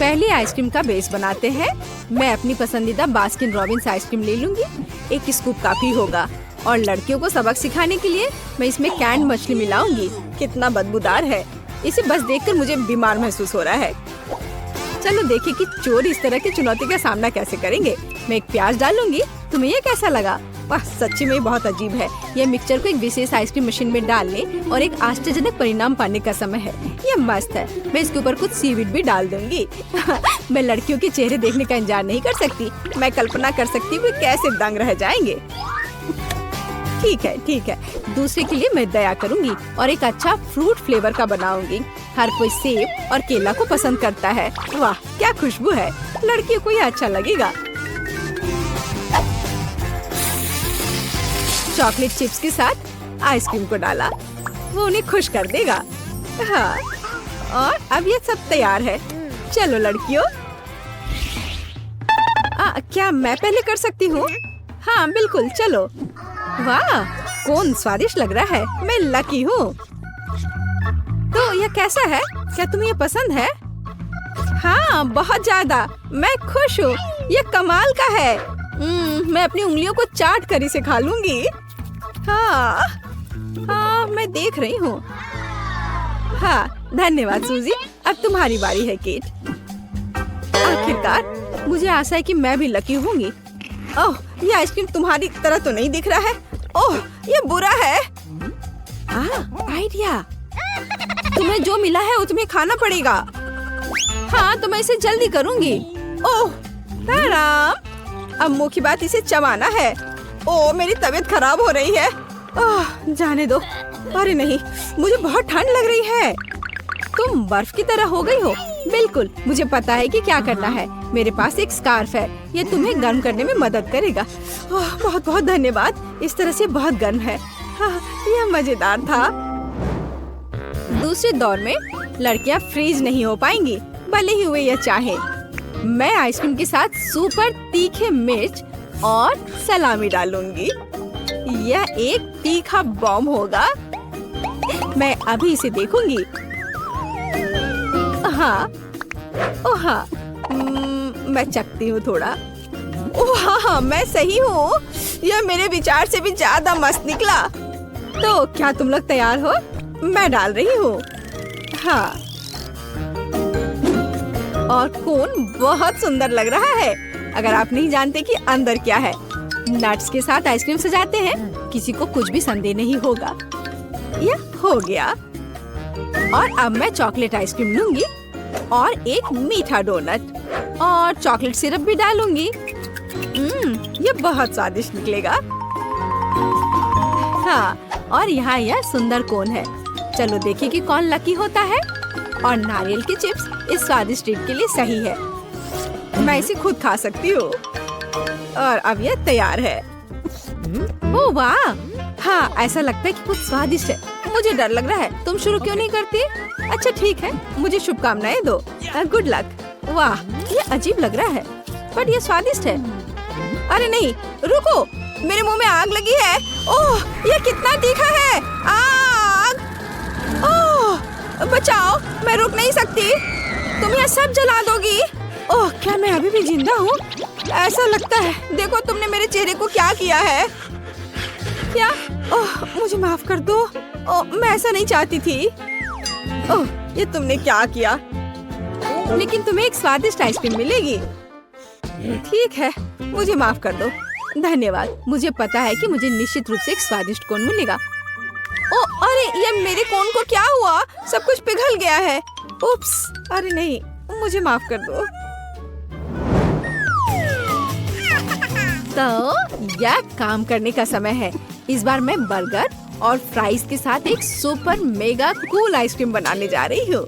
पहले आइसक्रीम का बेस बनाते हैं। मैं अपनी पसंदीदा बास्किन रॉबिन्स आइसक्रीम ले लूंगी। 1 स्कूप काफी होगा। और लड़कियों को सबक सिखाने के लिए मैं इसमें कैंड मछली मिलाऊंगी। कितना बदबूदार है, इसे बस देखकर मुझे बीमार महसूस हो रहा है। चलो देखिए कि चोर इस तरह की चुनौती का सामना कैसे करेंगे। मैं एक प्याज डालूंगी। तुम्हें ये कैसा लगा? वाह, सच्ची में बहुत अजीब है। यह मिक्सचर को एक विशेष आइसक्रीम मशीन में डालने और एक आश्चर्यजनक परिणाम पाने का समय है। ये मस्त है। मैं इसके ऊपर कुछ सीवीड भी डाल दूंगी। मैं लड़कियों के चेहरे देखने का इंतजार नहीं कर सकती। मैं कल्पना कर सकती हूँ कैसे दंग रह जाएंगे। ठीक है। दूसरे के लिए मैं दया करूंगी और एक अच्छा फ्रूट फ्लेवर का बनाऊंगी। हर कोई सेब और केला को पसंद करता है। वाह, क्या खुशबू है। लड़कियों को यह अच्छा लगेगा। चॉकलेट चिप्स के साथ आइसक्रीम को डाला, वो उन्हें खुश कर देगा। हाँ, और अब ये सब तैयार है। चलो लड़कियों। क्या मैं पहले कर सकती हूँ? हाँ बिल्कुल, चलो। वाह, कौन स्वादिष्ट लग रहा है। मैं लकी हूँ। तो यह कैसा है? क्या तुम्हें यह पसंद है? हाँ, बहुत ज्यादा। मैं खुश हूँ। यह कमाल का है। मैं अपनी उंगलियों को चाट कर इसे खा लूंगी। हाँ, मैं देख रही हूँ। हाँ, धन्यवाद सूजी। अब तुम्हारी बारी है केट। आखिरकार मुझे आशा है कि मैं भी लकी होंगी। ओह, ये आइसक्रीम तुम्हारी तरह तो नहीं दिख रहा है। ओह, ये बुरा है। आइडिया। तुम्हें जो मिला है वो तुम्हें खाना पड़ेगा। हाँ, तो मैं इसे जल्दी करूंगी। ओह, राम। अब मुख्य बात इसे चबाना है। ओह, मेरी तबीयत खराब हो रही है। ओह, जाने दो। अरे नहीं, मुझे बहुत ठंड लग रही है। तुम बर्फ की तरह हो गई हो। बिल्कुल, मुझे पता है कि क्या करना है। मेरे पास एक स्कार्फ है। ये तुम्हें गर्म करने में मदद करेगा। ओह, बहुत बहुत धन्यवाद। इस तरह से बहुत गर्म है। यह मजेदार था। दूसरे दौर में लड़कियां फ्रीज नहीं हो पाएंगी, भले ही वे यह चाहे। मैं आइसक्रीम के साथ सुपर तीखे मिर्च और सलामी डालूंगी। यह एक तीखा बॉम्ब होगा। मैं अभी इसे देखूंगी। हाँ, ओह हाँ, मैं चखती हूँ थोड़ा। ओह हाँ, मैं सही हूँ। यह मेरे विचार से भी ज्यादा मस्त निकला। तो क्या तुम लोग तैयार हो? मैं डाल रही हूँ। हाँ, और कोन बहुत सुंदर लग रहा है। अगर आप नहीं जानते कि अंदर क्या है। नट्स के साथ आइसक्रीम सजाते हैं, किसी को कुछ भी संदेह नहीं होगा। यह हो गया। और अब मैं चॉकलेट आइसक्रीम लूंगी और एक मीठा डोनट और चॉकलेट सिरप भी डालूंगी। ये बहुत स्वादिष्ट निकलेगा। हाँ, और यहाँ यह सुंदर कोन है। चलो देखिए कि कौन लकी होता है। और नारियल की चिप्स इस स्वादिष्ट ट्रीट के लिए सही है। मैं इसे खुद खा सकती हूँ। और अब यह तैयार है। ओह वाह, हाँ, ऐसा लगता है कि कुछ स्वादिष्ट है। मुझे डर लग रहा है। तुम शुरू क्यों नहीं करती? अच्छा ठीक है, मुझे शुभकामनाएं दो। Good luck. वाह, ये अजीब लग रहा है, पर ये स्वादिष्ट है। अरे नहीं, रुको, मेरे मुंह में आग लगी है। ओह, ये कितना तीखा है। आग! ओह, बचाओ, मैं रुक नहीं सकती। तुम यह सब जला दोगी। ओह, क्या मैं अभी भी जिंदा हूँ? ऐसा लगता है। देखो तुमने मेरे चेहरे को क्या किया है। क्या? ओह, मुझे माफ कर दो। ओह, मैं ऐसा नहीं चाहती थी। ओह, ये तुमने क्या किया? लेकिन तुम्हें एक स्वादिष्ट आइसक्रीम मिलेगी। ठीक है, मुझे माफ कर दो। धन्यवाद। मुझे पता है कि मुझे निश्चित रूप से एक स्वादिष्ट कोन मिलेगा। ओह, अरे ये मेरे कोन को क्या हुआ? सब कुछ पिघल गया है। उप्स, अरे नहीं, मुझे माफ कर दो। तो यह काम करने का समय है। इस बार मैं बर्गर और फ्राइज के साथ एक सुपर मेगा कूल आइसक्रीम बनाने जा रही हूँ।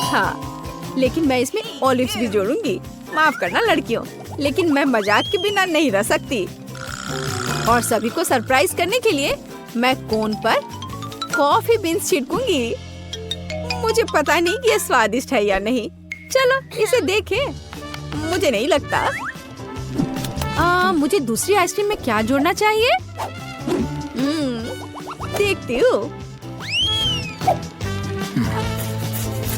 हाँ, लेकिन मैं इसमें ऑलिव्स भी जोड़ूंगी। माफ करना लड़कियों, लेकिन मैं मजाक के बिना नहीं रह सकती। और सभी को सरप्राइज करने के लिए मैं कोन पर कॉफी बीन्स छिड़कूंगी। मुझे पता नहीं कि ये स्वादिष्ट है या नहीं। चलो इसे देखें। मुझे नहीं लगता। मुझे दूसरी आइसक्रीम में क्या जोड़ना चाहिए? देखती हूँ।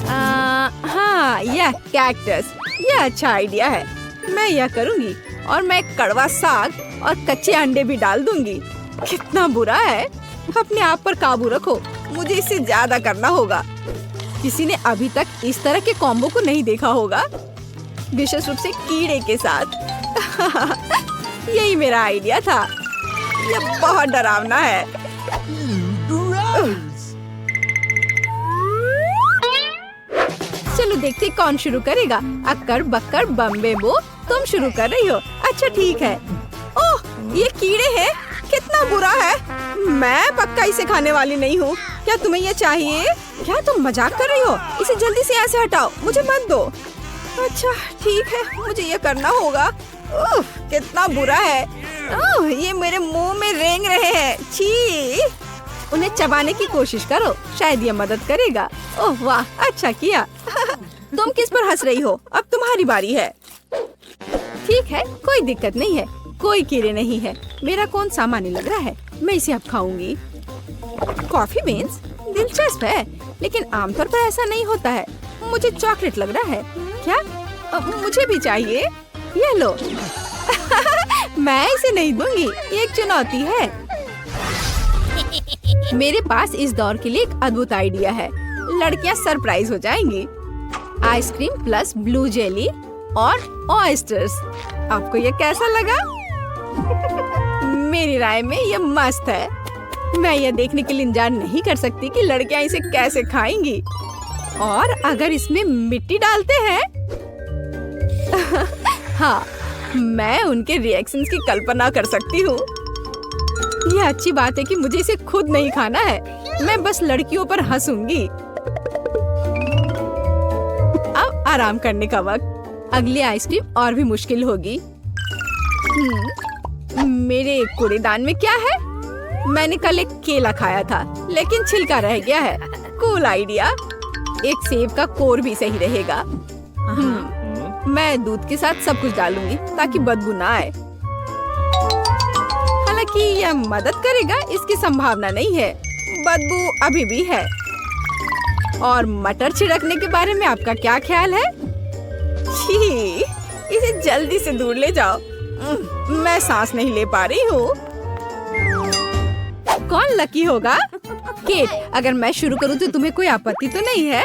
हाँ, यह कैक्टस, यह अच्छा आइडिया है। मैं यह करूँगी और मैं कड़वा साग और कच्चे अंडे भी डाल दूंगी। कितना बुरा है। अपने आप पर काबू रखो, मुझे इससे ज्यादा करना होगा। किसी ने अभी तक इस तरह के कॉम्बो को नहीं देखा होगा, विशेष रूप से कीड़े के साथ। यही मेरा आइडिया था। यह बहुत डरावना है। चलो देखते कौन शुरू करेगा। अक्कर बक्कर बम्बे बो, तुम शुरू कर रही हो। अच्छा ठीक है। ओह, ये कीड़े हैं। कितना बुरा है। मैं पक्का इसे खाने वाली नहीं हूँ। क्या तुम्हें ये चाहिए? क्या तुम मजाक कर रही हो? इसे जल्दी से यहाँ से हटाओ, मुझे मत दो। अच्छा ठीक है, मुझे ये करना होगा। कितना बुरा है। ये मेरे मुंह में रेंग रहे हैं। छी। उन्हें चबाने की कोशिश करो, शायद ये मदद करेगा। ओह वाह, अच्छा किया। तुम किस पर हंस रही हो? अब तुम्हारी बारी है। ठीक है, कोई दिक्कत नहीं है। कोई कीड़े नहीं है। मेरा कौन सामान्य लग रहा है। मैं इसे अब खाऊंगी। कॉफी बीन्स दिलचस्प है, लेकिन आमतौर पर ऐसा नहीं होता है। मुझे चॉकलेट लग रहा है। क्या? मुझे भी चाहिए। ये लो। मैं इसे नहीं दूंगी, ये एक चुनौती है। मेरे पास इस दौर के लिए एक अद्भुत आइडिया है। लड़कियां सरप्राइज हो जाएंगी। आइसक्रीम प्लस ब्लू जेली और ऑयस्टर्स। आपको ये कैसा लगा? मेरी राय में ये मस्त है। मैं यह देखने के लिए इंतजार नहीं कर सकती कि लड़कियां इसे कैसे खाएंगी। और अगर इसमें मिट्टी डालते हैं हाँ, मैं उनके रिएक्शंस की कल्पना कर सकती हूँ। यह अच्छी बात है कि मुझे इसे खुद नहीं खाना है। मैं बस लड़कियों पर हंसूंगी। अब आराम करने का वक्त। अगली आइसक्रीम और भी मुश्किल होगी। मेरे कूड़ेदान में क्या है? मैंने कल एक केला खाया था, लेकिन छिलका रह गया है। Cool idea. एक सेब का कोर भी सही रहेगा। मैं दूध के साथ सब कुछ डालूंगी ताकि बदबू ना आए। हालांकि यह मदद करेगा, इसकी संभावना नहीं है। बदबू अभी भी है। और मटर छिड़कने के बारे में आपका क्या ख्याल है? छी, इसे जल्दी से दूर ले जाओ। मैं सांस नहीं ले पा रही हूँ। कौन लकी होगा? केट, अगर मैं शुरू करूँ तो तुम्हें कोई आपत्ति तो नहीं है?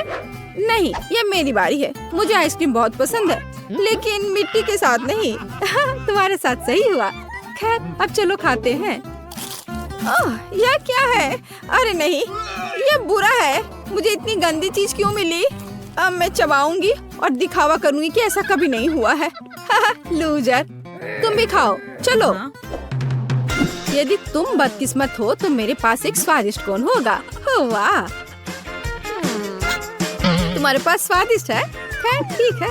नहीं, ये मेरी बारी है। मुझे आइसक्रीम बहुत पसंद है, लेकिन मिट्टी के साथ नहीं। तुम्हारे साथ सही हुआ। खैर, अब चलो खाते हैं। यह क्या है? अरे नहीं, यह बुरा है। मुझे इतनी गंदी चीज क्यों मिली? अब मैं चबाऊंगी और दिखावा करूंगी कि ऐसा कभी नहीं हुआ है। लूजर, तुम भी खाओ। चलो। यदि तुम बदकिस्मत हो तो मेरे पास एक स्वादिष्ट कोन होगा। वाह, तुम्हारे पास स्वादिष्ट है। खैर ठीक है।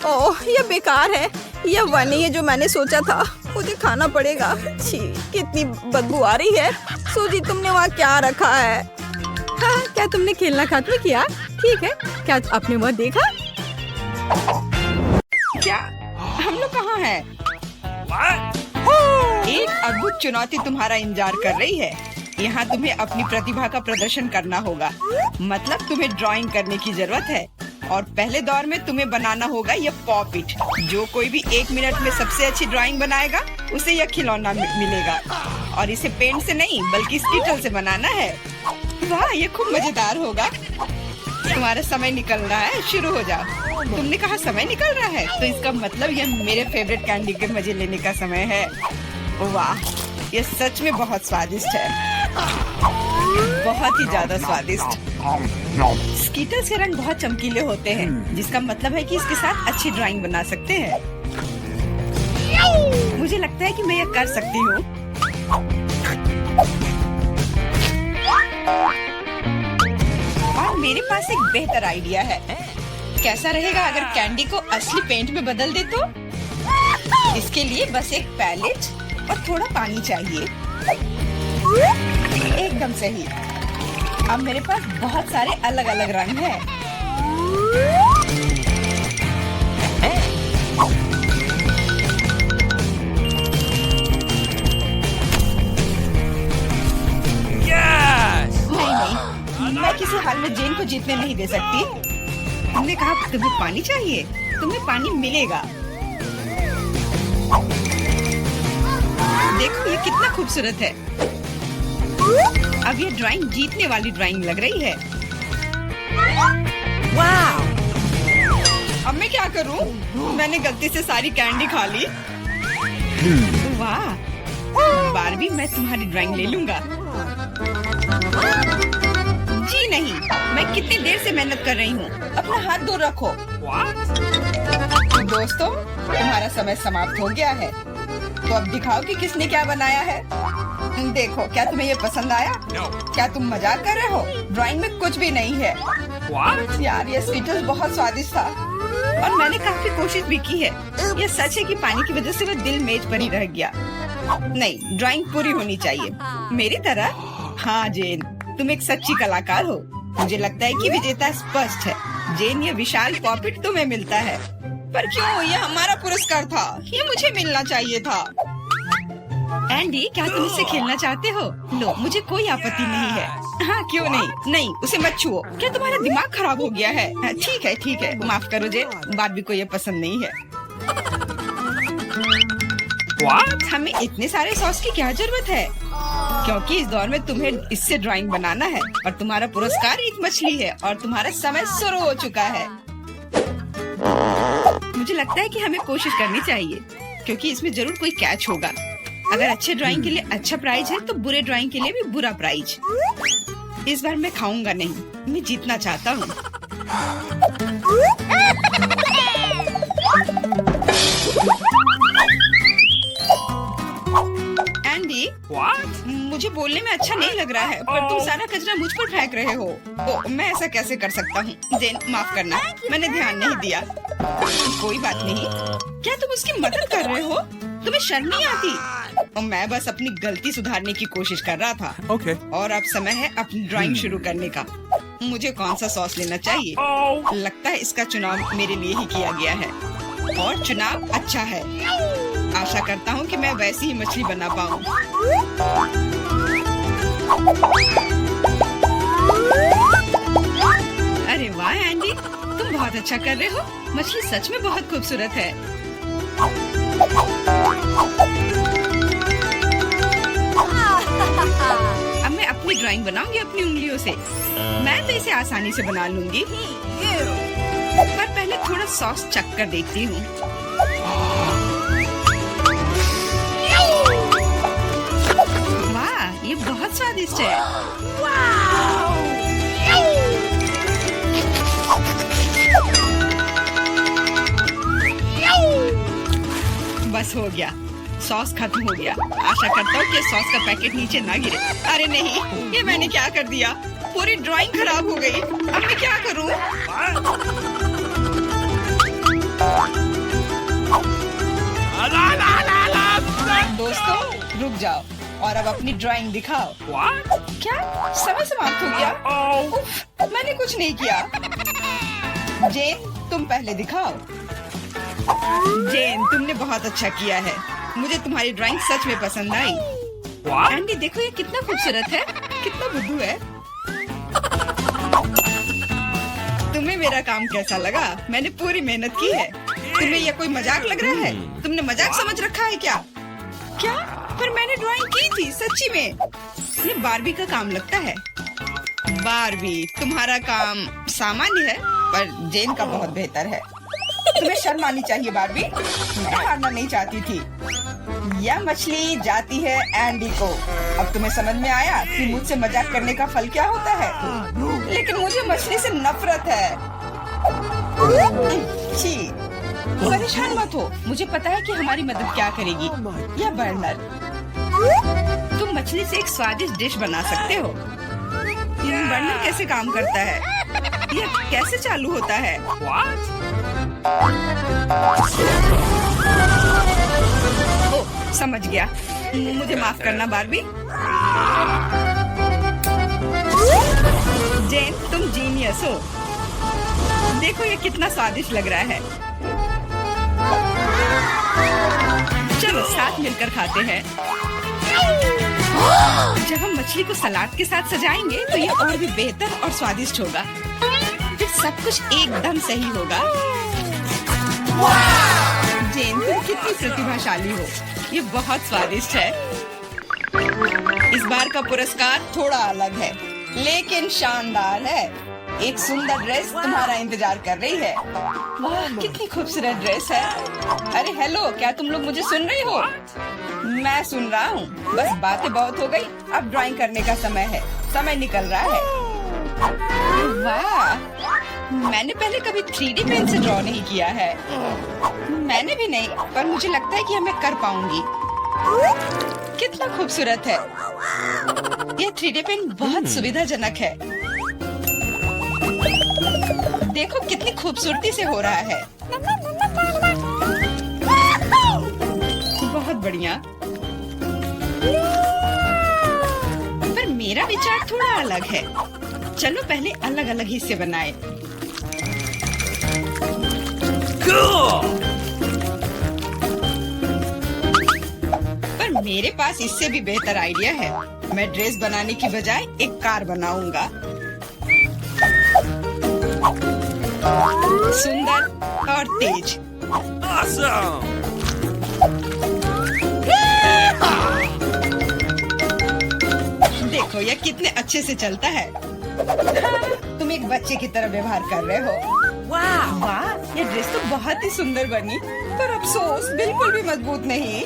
ओह, यह बेकार है। यह वह नहीं है जो मैंने सोचा था। मुझे खाना पड़ेगा। छी, कितनी बदबू आ रही है। सूजी, तुमने वहाँ क्या रखा है? हाँ, क्या तुमने खेलना खत्म किया? ठीक है, क्या आपने वह देखा? क्या हम लोग कहाँ हैं? एक अद्भुत चुनौती तुम्हारा इंतजार कर रही है। यहाँ तुम्हें अपनी प्रतिभा का प्रदर्शन करना होगा। मतलब तुम्हें ड्राइंग करने की जरूरत है। और पहले दौर में तुम्हें बनाना होगा यह पॉपिट। जो कोई भी 1 मिनट में सबसे अच्छी ड्राइंग बनाएगा उसे यह खिलौना मिलेगा। और इसे पेंट से नहीं बल्कि स्टिकल से बनाना है। वाह, ये खूब मजेदार होगा। तुम्हारा समय निकल रहा है, शुरू हो जाओ। तुमने कहा समय निकल रहा है, तो इसका मतलब यह मेरे फेवरेट कैंडी के मजे लेने का समय है। वाह, ये सच में बहुत स्वादिष्ट है। बहुत ही ज्यादा स्वादिष्ट। स्कीटल्स के रंग बहुत चमकीले होते हैं, जिसका मतलब है कि इसके साथ अच्छी ड्राइंग बना सकते हैं। मुझे लगता है कि मैं यह कर सकती हूँ। और मेरे पास एक बेहतर आइडिया है। कैसा रहेगा अगर कैंडी को असली पेंट में बदल दे तो? इसके लिए बस एक पैलेट और थोड़ा पानी चाहिए। एकदम सही। अब मेरे पास बहुत सारे अलग अलग रंग हैं। नहीं, मैं किसी हाल में जेन को जीतने नहीं दे सकती। तुमने कहा तुम्हें पानी चाहिए, तुम्हें पानी मिलेगा। देखो ये कितना खूबसूरत है। अब ये ड्राइंग जीतने वाली ड्राइंग लग रही है। वाह! अब मैं क्या करूं? मैंने गलती से सारी कैंडी खा ली। वाह! बारबी, मैं तुम्हारी ड्राइंग ले लूंगा। जी नहीं, मैं कितनी देर से मेहनत कर रही हूँ। अपना हाथ दूर रखो। दोस्तों, तुम्हारा समय समाप्त हो गया है। तो अब दिखाओ कि किसने क्या बनाया है। देखो, क्या तुम्हें ये पसंद आया? क्या तुम मजाक कर रहे हो? ड्राइंग में कुछ भी नहीं है। यार, ये स्वीटर्स बहुत स्वादिष्ट था और मैंने काफी कोशिश भी की है। ये सच है कि पानी की वजह से वह दिल मेज पर ही रह गया। नहीं, ड्राइंग पूरी होनी चाहिए मेरी तरह। हाँ जेन, तुम एक सच्ची कलाकार हो। मुझे लगता है कि विजेता स्पष्ट है। जेन, ये विशाल पॉपिट तुम्हें मिलता है। पर क्यों? ये हमारा पुरस्कार था, ये मुझे मिलना चाहिए था। एंडी, क्या तुम इससे खेलना चाहते हो? लो, मुझे कोई आपत्ति नहीं है। हाँ, क्यों नहीं? नहीं, उसे मत छुओ। क्या तुम्हारा दिमाग खराब हो गया है? ठीक है, ठीक है, माफ करो जेन, बारबी को ये पसंद नहीं है। हमें इतने सारे सॉस की क्या जरूरत है? क्योंकि इस दौर में तुम्हें इससे ड्राइंग बनाना है और तुम्हारा पुरस्कार एक मछली है और तुम्हारा समय शुरू हो चुका है। मुझे लगता है कि हमें कोशिश करनी चाहिए क्योंकि इसमें जरूर कोई कैच होगा। अगर अच्छे ड्राइंग के लिए अच्छा प्राइज है तो बुरे ड्राइंग के लिए भी बुरा प्राइज। इस बार मैं खाऊंगा नहीं, मैं जीतना चाहता हूँ। एंडी, मुझे बोलने में अच्छा नहीं लग रहा है, पर तुम सारा कचरा मुझ पर फेंक रहे हो। ओ, मैं ऐसा कैसे कर सकता हूँ? जेन, माफ करना, मैंने ध्यान नहीं दिया। कोई बात नहीं। क्या तुम उसकी मदद कर रहे हो? तुम्हें शर्म नहीं आती? मैं बस अपनी गलती सुधारने की कोशिश कर रहा था। Okay. और अब समय है अपनी ड्राइंग शुरू करने का। मुझे कौन सा सॉस लेना चाहिए? लगता है इसका चुनाव मेरे लिए ही किया गया है और चुनाव अच्छा है। आशा करता हूँ कि मैं वैसी ही मछली बना पाऊँ। अरे वाह एंडी, तुम बहुत अच्छा कर रहे हो। मछली सच में बहुत खूबसूरत है। अब मैं अपनी ड्राइंग बनाऊंगी अपनी उंगलियों से। मैं तो इसे आसानी से बना लूंगी, पर पहले थोड़ा सॉस चख कर देखती हूँ। वाह, ये बहुत स्वादिष्ट है। बस हो गया, सॉस खत्म हो गया। आशा करता हूँ कि सॉस का पैकेट नीचे ना गिरे। अरे नहीं, ये मैंने क्या कर दिया? पूरी ड्राइंग खराब हो गई। अब मैं क्या करूँ? दोस्तों, रुक जाओ और अब अपनी ड्राइंग दिखाओ। क्या समय समाप्त हो गया? उफ, मैंने कुछ नहीं किया। जेन, तुम पहले दिखाओ। जेन, तुमने बहुत अच्छा किया है। मुझे तुम्हारी ड्राइंग सच में पसंद आई। एंडी, देखो ये कितना खूबसूरत है, कितना बुद्धू है। तुम्हें मेरा काम कैसा लगा? मैंने पूरी मेहनत की है। तुम्हें यह कोई मजाक लग रहा है? तुमने मजाक समझ रखा है क्या? क्या? पर मैंने ड्राइंग की थी सच्ची में। ये बारबी का काम लगता है। बारबी, तुम्हारा काम सामान्य है पर जेन का बहुत बेहतर है। तुम्हें शर्म आनी चाहिए बारबी। मैं हारना नहीं चाहती थी। यह मछली जाती है एंडी को। अब तुम्हें समझ में आया कि मुझसे मजाक करने का फल क्या होता है? लेकिन मुझे मछली से नफरत है। छी, परेशान मत हो। मुझे पता है कि हमारी मदद क्या करेगी। यह बर्नर। तुम मछली से एक स्वादिष्ट डिश बना सकते हो। बर्नर कैसे काम करता है? यह कैसे चालू होता है? ओह, समझ गया। मुझे माफ करना बारबी। जेन, तुम जीनियस हो। देखो ये कितना स्वादिष्ट लग रहा है। चलो साथ मिलकर खाते हैं। जब हम मछली को सलाद के साथ सजाएंगे तो ये और भी बेहतर और स्वादिष्ट होगा। फिर सब कुछ एकदम सही होगा। जेन, तुम कितनी प्रतिभाशाली हो। ये बहुत स्वादिष्ट है। इस बार का पुरस्कार थोड़ा अलग है, लेकिन शानदार है। एक सुंदर ड्रेस तुम्हारा इंतजार कर रही है। वाह, कितनी खूबसूरत ड्रेस है। अरे हेलो, क्या तुम लोग मुझे सुन रही हो? मैं सुन रहा हूँ। बस बातें बहुत हो गई, अब ड्राइंग करने का समय है। समय निकल रहा है। वाह, मैंने पहले कभी 3D पेन से ड्रॉ नहीं किया है। मैंने भी नहीं, पर मुझे लगता है कि मैं कर पाऊंगी। कितना खूबसूरत है। यह 3D पेन बहुत सुविधाजनक है। देखो कितनी खूबसूरती से हो रहा है। बहुत बढ़िया। पर मेरा विचार थोड़ा अलग है। चलो पहले अलग अलग हिस्से बनाए। पर मेरे पास इससे भी बेहतर आइडिया है। मैं ड्रेस बनाने की बजाय एक कार बनाऊंगा। सुंदर और तेज। Awesome! देखो यह कितने अच्छे से चलता है। तुम एक बच्चे की तरह व्यवहार कर रहे हो। वाह, ये ड्रेस तो बहुत ही सुंदर बनी, पर अफसोस बिल्कुल भी मजबूत नहीं।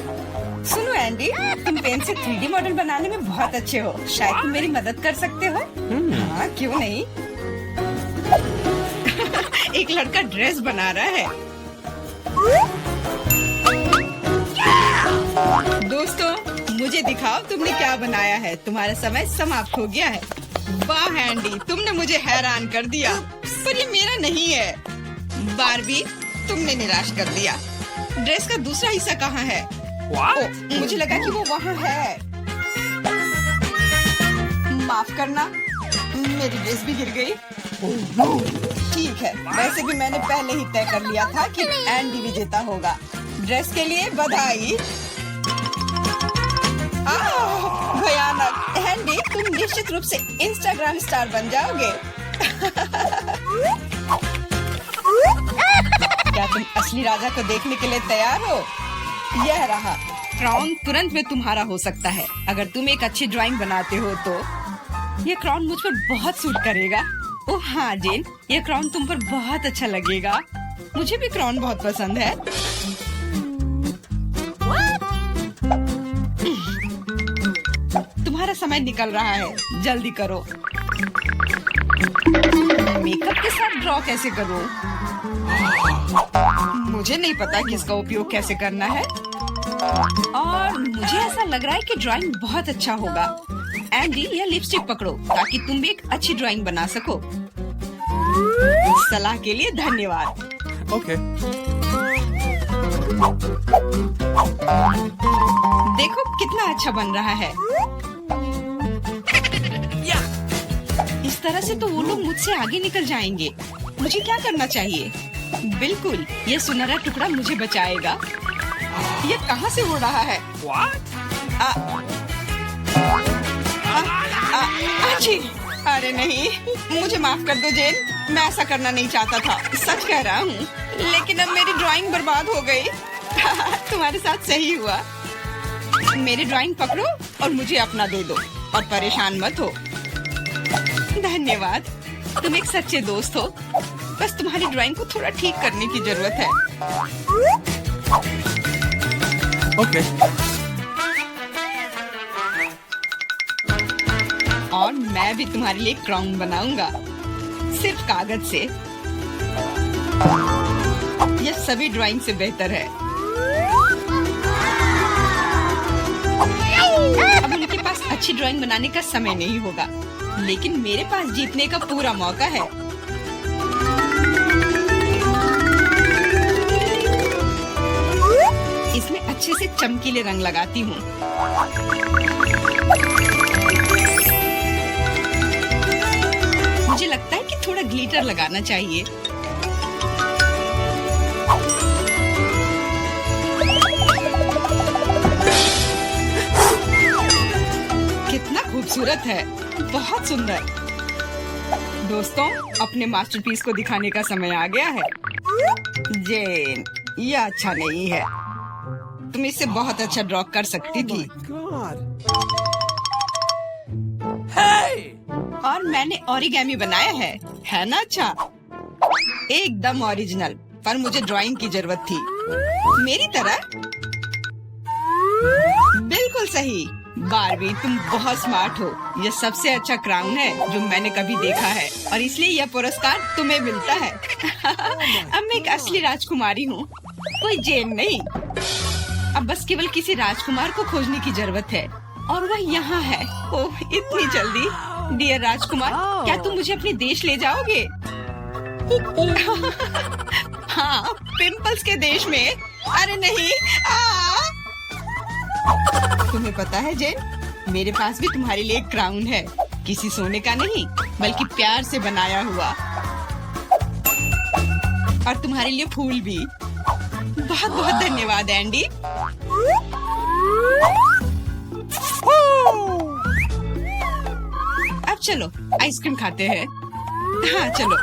सुनो एंडी, तुम पेन से 3D मॉडल बनाने में बहुत अच्छे हो। शायद तुम मेरी मदद कर सकते हो। हाँ, क्यों नहीं। एक लड़का ड्रेस बना रहा है। दोस्तों, मुझे दिखाओ तुमने क्या बनाया है। तुम्हारा समय समाप्त हो गया है। वाह एंडी, तुमने मुझे हैरान कर दिया, पर ये मेरा नहीं है। बारबी, तुमने निराश कर दिया। ड्रेस का दूसरा हिस्सा कहाँ है? ओ, मुझे लगा कि वो वहाँ है। माफ करना, मेरी ड्रेस भी गिर गई। ठीक है, वैसे भी मैंने पहले ही तय कर लिया था कि एंडी विजेता होगा। ड्रेस के लिए बधाई। भयानक। एंडी, तुम निश्चित रूप से इंस्टाग्राम स्टार बन जाओगे। क्या तुम असली राजा को देखने के लिए तैयार हो? यह रहा क्राउन। तुरंत में तुम्हारा हो सकता है अगर तुम एक अच्छी ड्राइंग बनाते हो तो। यह क्राउन मुझ पर बहुत सूट करेगा। ओह हाँ जेन, यह क्राउन तुम पर बहुत अच्छा लगेगा। मुझे भी क्राउन बहुत पसंद है। तुम्हारा समय निकल रहा है, जल्दी करो। मेकअप के साथ ड्रॉ कैसे करूं? मुझे नहीं पता कि इसका उपयोग कैसे करना है, और मुझे ऐसा लग रहा है कि ड्राइंग बहुत अच्छा होगा। एंडी, यह लिपस्टिक पकड़ो ताकि तुम भी एक अच्छी ड्राइंग बना सको। सलाह के लिए धन्यवाद। Okay. देखो कितना अच्छा बन रहा है। इस तरह से तो वो लोग मुझसे आगे निकल जाएंगे। मुझे क्या करना चाहिए? बिल्कुल, ये सुनहरा टुकड़ा मुझे बचाएगा। ये कहाँ से हो रहा है? What? अच्छी। अरे नहीं, मुझे माफ कर दो जेन, मैं ऐसा करना नहीं चाहता था। सच कह रहा हूँ, लेकिन अब मेरी ड्राइंग बर्बाद हो गई। तुम्हारे साथ सही हुआ। मेरी ड्राइंग पकड़ो और मुझे अपना दे दो, और परेशान मत हो। धन्यवाद, तुम एक सच्चे दोस्त हो। बस तुम्हारी ड्राइंग को थोड़ा ठीक करने की जरूरत है। Okay. और मैं भी तुम्हारे लिए क्राउन बनाऊंगा, सिर्फ कागज से। यह सभी ड्राइंग से बेहतर है। अब उनके पास अच्छी ड्राइंग बनाने का समय नहीं होगा, लेकिन मेरे पास जीतने का पूरा मौका है। इसमें अच्छे से चमकीले रंग लगाती हूँ। मुझे लगता है कि थोड़ा ग्लिटर लगाना चाहिए। कितना खूबसूरत है, बहुत सुंदर। दोस्तों, अपने मास्टरपीस को दिखाने का समय आ गया है। जेन, यह अच्छा नहीं है। तुम इससे बहुत अच्छा ड्रॉ कर सकती थी। God. Hey! और मैंने ओरिगेमी बनाया है ना? अच्छा, एकदम ओरिजिनल। पर मुझे ड्राइंग की जरूरत थी, मेरी तरह। बिल्कुल सही। बारबी, तुम बहुत स्मार्ट हो। यह सबसे अच्छा क्राउन है जो मैंने कभी देखा है, और इसलिए यह पुरस्कार तुम्हें मिलता है। अब मैं एक असली राजकुमारी हूँ, कोई जेन नहीं। अब बस केवल किसी राजकुमार को खोजने की जरूरत है, और वह यहाँ है। ओह, इतनी जल्दी। डियर राजकुमार, क्या तुम मुझे अपने देश ले जाओगे? हाँ, पिंपल्स के देश में। अरे नहीं। तुम्हें पता है जेन, मेरे पास भी तुम्हारे लिए एक क्राउन है। किसी सोने का नहीं, बल्कि प्यार से बनाया हुआ। और तुम्हारे लिए फूल भी। बहुत बहुत धन्यवाद एंडी। अब चलो आइसक्रीम खाते हैं। हाँ चलो।